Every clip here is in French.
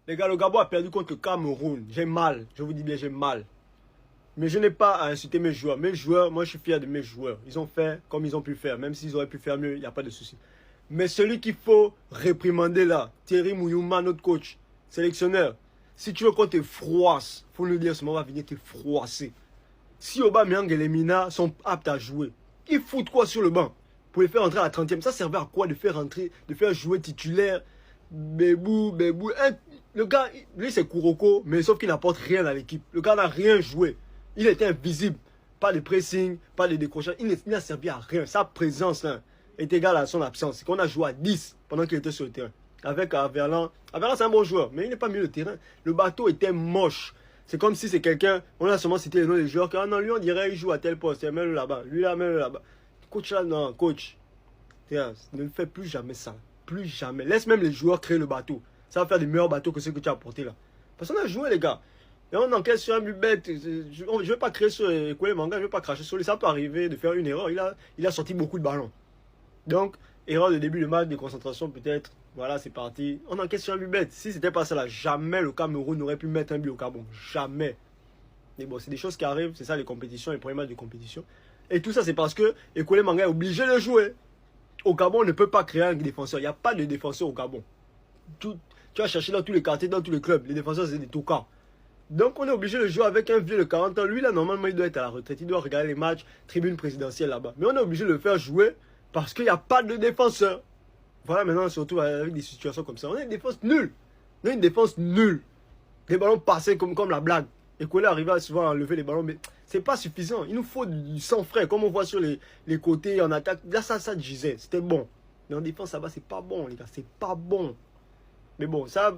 Les gars, le Gabon a perdu contre le Cameroun. J'ai mal. Je vous dis bien, j'ai mal. Mais je n'ai pas à insulter mes joueurs. Mes joueurs, moi je suis fier de mes joueurs. Ils ont fait comme ils ont pu faire. Même s'ils auraient pu faire mieux, il n'y a pas de souci. Mais celui qu'il faut réprimander là, Thierry Mouyouma, notre coach, sélectionneur, si tu veux qu'on te froisse, il faut nous dire ce moment va venir te froisser. Si Aubameyang et Lemina sont aptes à jouer, ils foutent quoi sur le banc pour les faire entrer à la 30e? Ça servait à quoi de faire entrer, de faire jouer titulaire Bébou. Le gars, lui c'est Kuroko, mais sauf qu'il n'apporte rien à l'équipe. Le gars n'a rien joué. Il était invisible. Pas de pressing, pas de décrochage. Il n'a servi à rien. Sa présence là, est égale à son absence. C'est qu'on a joué à 10 pendant qu'il était sur le terrain. Avec Averlan. Averlan c'est un bon joueur, mais il n'est pas mieux le terrain. Le bateau était moche. C'est comme si c'est quelqu'un, on a seulement cité les noms des joueurs, non, lui on dirait il joue à tel poste, mets-le là-bas, lui là, mets-le là-bas. Coach là, non, coach. Ne fais plus jamais ça. Plus jamais. Laisse même les joueurs créer le bateau. Ça va faire des meilleurs bateaux que ceux que tu as apportés là. Parce qu'on a joué les gars. Et on enquête sur un but bête. Je ne vais pas créer sur Ekoué Manga, je ne vais pas cracher sur lui. Ça peut arriver de faire une erreur. Il a sorti beaucoup de ballons. Donc, erreur de début de match, de concentration peut-être. Voilà, c'est parti. On enquête sur un but bête. Si c'était pas ça là, jamais le Cameroun n'aurait pu mettre un but au Gabon. Jamais. Mais bon, c'est des choses qui arrivent. C'est ça les compétitions, les premiers matchs de compétition. Et tout ça, c'est parce que Ekoué Manga est obligé de jouer. Au Gabon, on ne peut pas créer un défenseur. Il n'y a pas de défenseur au Gabon. Tu vas chercher dans tous les quartiers, dans tous les clubs. Les défenseurs, c'est des toukas. Donc, on est obligé de jouer avec un vieux de 40 ans. Lui, là, normalement, il doit être à la retraite. Il doit regarder les matchs, tribune présidentielle là-bas. Mais on est obligé de le faire jouer parce qu'il n'y a pas de défenseur. Voilà, maintenant, surtout avec des situations comme ça. On a une défense nulle. On a une défense nulle. Des ballons passés comme la blague. Et Kouélé arrive souvent à enlever les ballons, mais c'est pas suffisant. Il nous faut du sang frais, comme on voit sur les côtés en attaque. Là, ça disait, c'était bon. Mais en défense, ça va, c'est pas bon, les gars, c'est pas bon. Mais bon, ça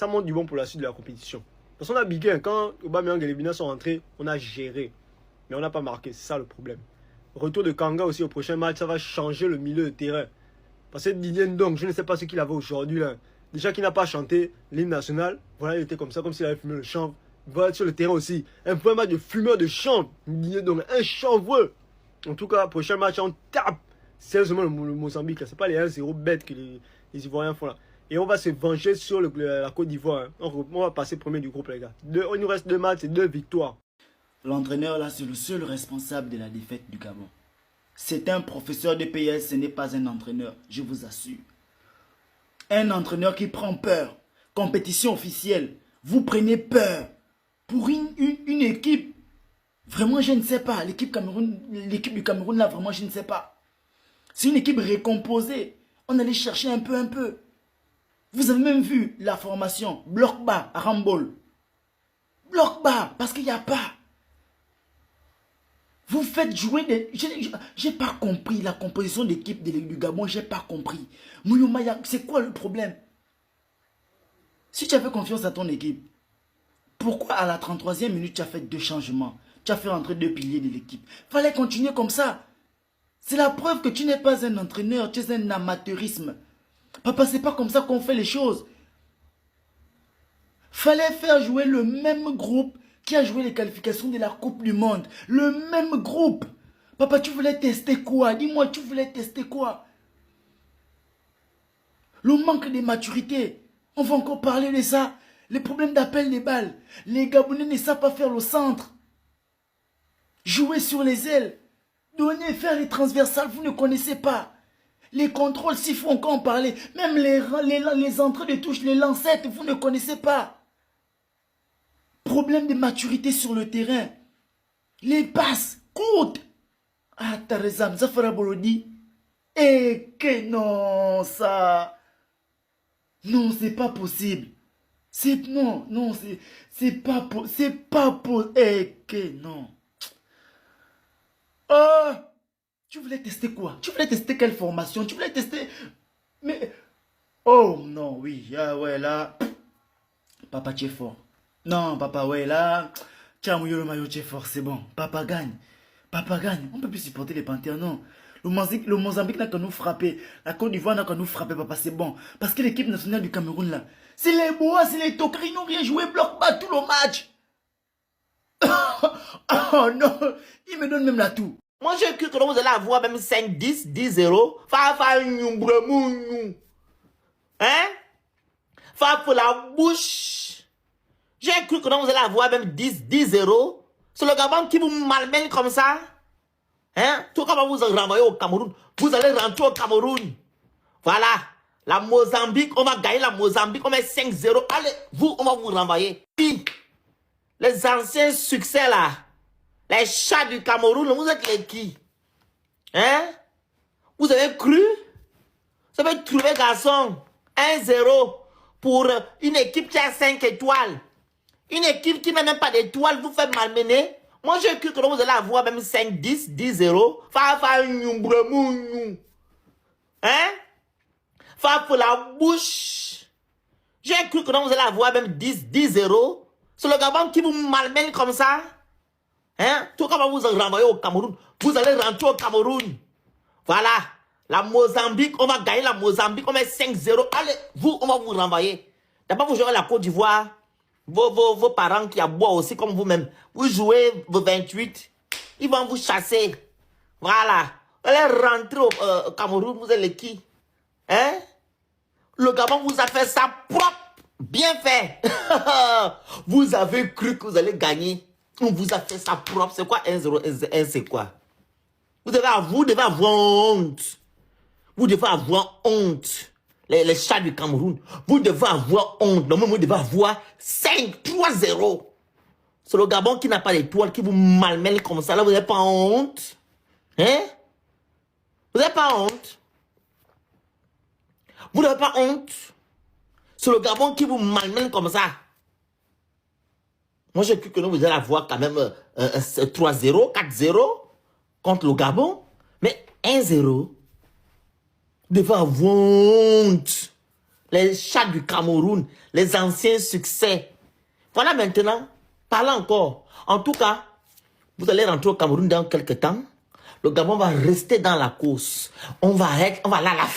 montre du bon pour la suite de la compétition. Parce qu'on a bigué, quand Aubameyang et Lemina sont rentrés, on a géré. Mais on n'a pas marqué, c'est ça le problème. Retour de Kanga aussi au prochain match, ça va changer le milieu de terrain. Parce que Didier Ndong, je ne sais pas ce qu'il avait aujourd'hui là. Déjà qu'il n'a pas chanté l'hymne national, voilà, il était comme ça, comme s'il avait fumé le chanvre. Voilà sur le terrain aussi. Un vrai match de fumeur de chanvre. Didier Ndong, un chanvreux. En tout cas, prochain match, on tape. Sérieusement le Mozambique, c'est pas les 1-0 bêtes que les Ivoiriens font là. Et on va se venger sur la Côte d'Ivoire. Hein. On va passer premier du groupe, les gars. Il nous reste 2 matchs et 2 victoires. L'entraîneur, là, c'est le seul responsable de la défaite du Gabon. C'est un professeur de PS, ce n'est pas un entraîneur, je vous assure. Un entraîneur qui prend peur. Compétition officielle. Vous prenez peur. Pour une équipe. Vraiment, je ne sais pas. L'équipe du Cameroun, là, vraiment, je ne sais pas. C'est une équipe récomposée. On allait chercher un peu. Vous avez même vu la formation. Bloc bas, à Rambol. Bloc bas, parce qu'il n'y a pas. Vous faites jouer des... J'ai pas compris la composition d'équipe du Gabon. J'ai pas compris. Mouyouma, c'est quoi le problème? Si tu avais confiance à ton équipe, pourquoi à la 33e minute tu as fait 2 changements? Tu as fait entrer 2 piliers de l'équipe. Fallait continuer comme ça. C'est la preuve que tu n'es pas un entraîneur, tu es un amateurisme. Papa, c'est pas comme ça qu'on fait les choses. Fallait faire jouer le même groupe qui a joué les qualifications de la Coupe du Monde. Le même groupe. Papa, tu voulais tester quoi? Dis-moi, tu voulais tester quoi? Le manque de maturité. On va encore parler de ça. Les problèmes d'appel des balles. Les Gabonais ne savent pas faire le centre. Jouer sur les ailes. Donner, faire les transversales, vous ne connaissez pas. Les contrôles, s'il faut encore en parler. Même les entrées de touche, les lancettes, vous ne connaissez pas. Problème de maturité sur le terrain. Les passes courtes. Ah, Tarzam, Zafara Bolodi. Eh, que non, ça. Non, c'est pas possible. Non, c'est pas possible. Eh, que non. Oh, tu voulais tester quoi? Tu voulais tester quelle formation? Tu voulais tester... Mais... Oh, non, oui. Ah, ouais, là... Papa, tu es fort. Non, papa, ouais, là... Tiens, mouillé le maillot, tu es fort, c'est bon. Papa gagne. Papa gagne. On ne peut plus supporter les Panthères, non. Le Mozambique n'a qu'à nous frapper. La Côte d'Ivoire n'a qu'à nous frapper, papa, c'est bon. Parce que l'équipe nationale du Cameroun, là, c'est les bois, c'est les tocards, ils n'ont rien joué, bloc bas tout le match. Oh non, il me donne même la toux. Moi, j'ai cru que vous allez avoir même 5-10, 10-0. Hein? Frappe la bouche. J'ai cru que non, vous allez avoir même 10-0. C'est le Gabon qui vous malmène comme ça. Hein? Tout comme vous renvoyez au Cameroun. Vous allez rentrer au Cameroun. Voilà. La Mozambique, on va gagner la Mozambique. On met 5-0. Allez, vous, on va vous renvoyer. Puis, les anciens succès là. Les chats du Cameroun, vous êtes les qui? Hein? Vous avez cru? Vous avez trouvé, garçon, 1-0 pour une équipe qui a 5 étoiles. Une équipe qui n'a même pas d'étoiles, vous fait malmener. Moi, j'ai cru que vous allez avoir même 5-10, 10-0. Hein? Fa pour la bouche. J'ai cru que vous allez avoir même 10-0. C'est le Gabon qui vous malmène comme ça. Hein? Tout comme vous renvoyez au Cameroun. Vous allez rentrer au Cameroun. Voilà. La Mozambique, on va gagner la Mozambique. On met 5-0. Allez, vous, on va vous renvoyer. D'abord, vous jouez la Côte d'Ivoire. Vos parents qui aboient aussi comme vous-même. Vous jouez vos 28. Ils vont vous chasser. Voilà. Vous allez rentrer au Cameroun. Vous êtes les qui? Hein? Le Gabon vous a fait ça propre. Bien fait. Vous avez cru que vous allez gagner. On vous a fait ça propre. C'est quoi 1-0? 1, c'est quoi? Vous devez avoir honte. Vous devez avoir honte. Les chats du Cameroun. Vous devez avoir honte. Normalement, vous devez avoir 5-3-0. C'est le Gabon qui n'a pas d'étoile, qui vous malmène comme ça. Là, vous n'avez pas honte. Hein? Vous n'avez pas honte. Vous n'avez pas honte. C'est le Gabon qui vous malmène comme ça. Moi, j'ai cru que nous, vous allez avoir quand même 3-0, 4-0 contre le Gabon. Mais 1-0, vous devez avoir honte. Les chats du Cameroun, les anciens succès. Voilà maintenant, parlez encore. En tout cas, vous allez rentrer au Cameroun dans quelques temps. Le Gabon va rester dans la course. On va là, la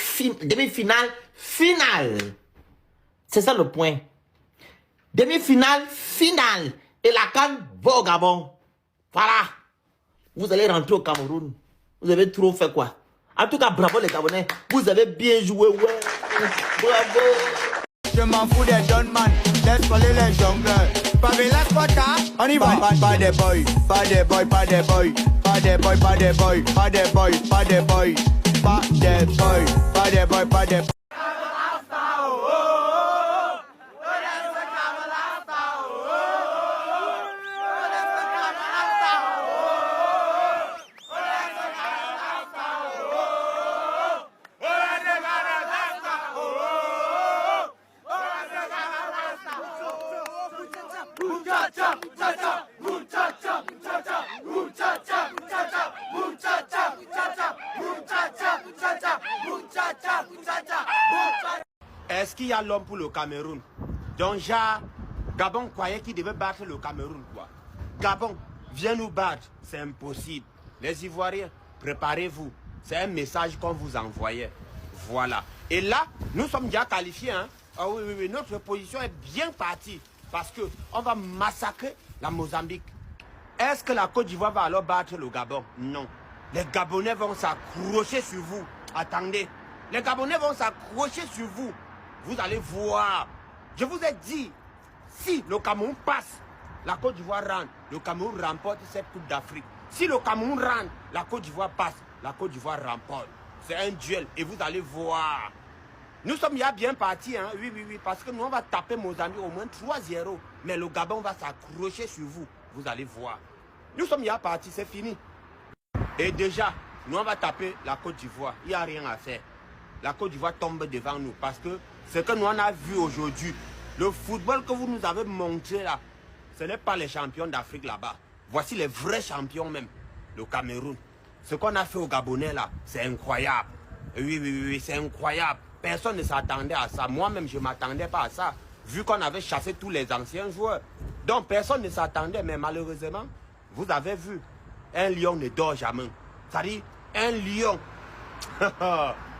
demi-finale, finale. C'est ça le point. Demi-finale, finale. Et la CAN va au Gabon. Voilà. Vous allez rentrer au Cameroun. Vous avez trop fait quoi? En tout cas, bravo les Gabonais. Vous avez bien joué. Ouais. Bravo. Je m'en fous des jeunes man. Laisse coller les jongleurs. Pavela Squata, on y va. Pas des boys, pas des boys, pas des boys. Pas des boys, pas des boys, pas des boys, pas des boys. Pas des boys, pas des boys, pas des boys. Est-ce qu'il y a l'homme pour le Cameroun? Donc, Gabon croyait qu'il devait battre le Cameroun, quoi. Gabon, viens nous battre. C'est impossible. Les Ivoiriens, préparez-vous. C'est un message qu'on vous envoyait. Voilà. Et là, nous sommes déjà qualifiés, hein. Ah oui, oui, oui, notre position est bien partie. Parce qu'on va massacrer la Mozambique. Est-ce que la Côte d'Ivoire va alors battre le Gabon? Non. Les Gabonais vont s'accrocher sur vous. Attendez. Les Gabonais vont s'accrocher sur vous. Vous allez voir. Je vous ai dit, si le Cameroun passe, la Côte d'Ivoire rentre, le Cameroun remporte cette Coupe d'Afrique. Si le Cameroun rentre, la Côte d'Ivoire passe, la Côte d'Ivoire remporte. C'est un duel et vous allez voir. Nous sommes bien partis, hein? Oui, oui, oui, parce que nous, on va taper Mozambique au moins 3-0. Mais le Gabon va s'accrocher sur vous. Vous allez voir. Nous sommes bien partis, c'est fini. Et déjà, nous, on va taper la Côte d'Ivoire. Il n'y a rien à faire. La Côte d'Ivoire tombe devant nous parce que ce que nous on a vu aujourd'hui, le football que vous nous avez montré là, ce n'est pas les champions d'Afrique là-bas. Voici les vrais champions même, le Cameroun. Ce qu'on a fait aux Gabonais là, c'est incroyable. Oui, oui, oui, c'est incroyable. Personne ne s'attendait à ça. Moi-même, je ne m'attendais pas à ça, vu qu'on avait chassé tous les anciens joueurs. Donc, personne ne s'attendait, mais malheureusement, vous avez vu, un lion ne dort jamais. C'est-à-dire, un lion.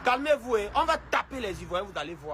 Calmez-vous, on va taper les Ivoiriens, vous allez voir.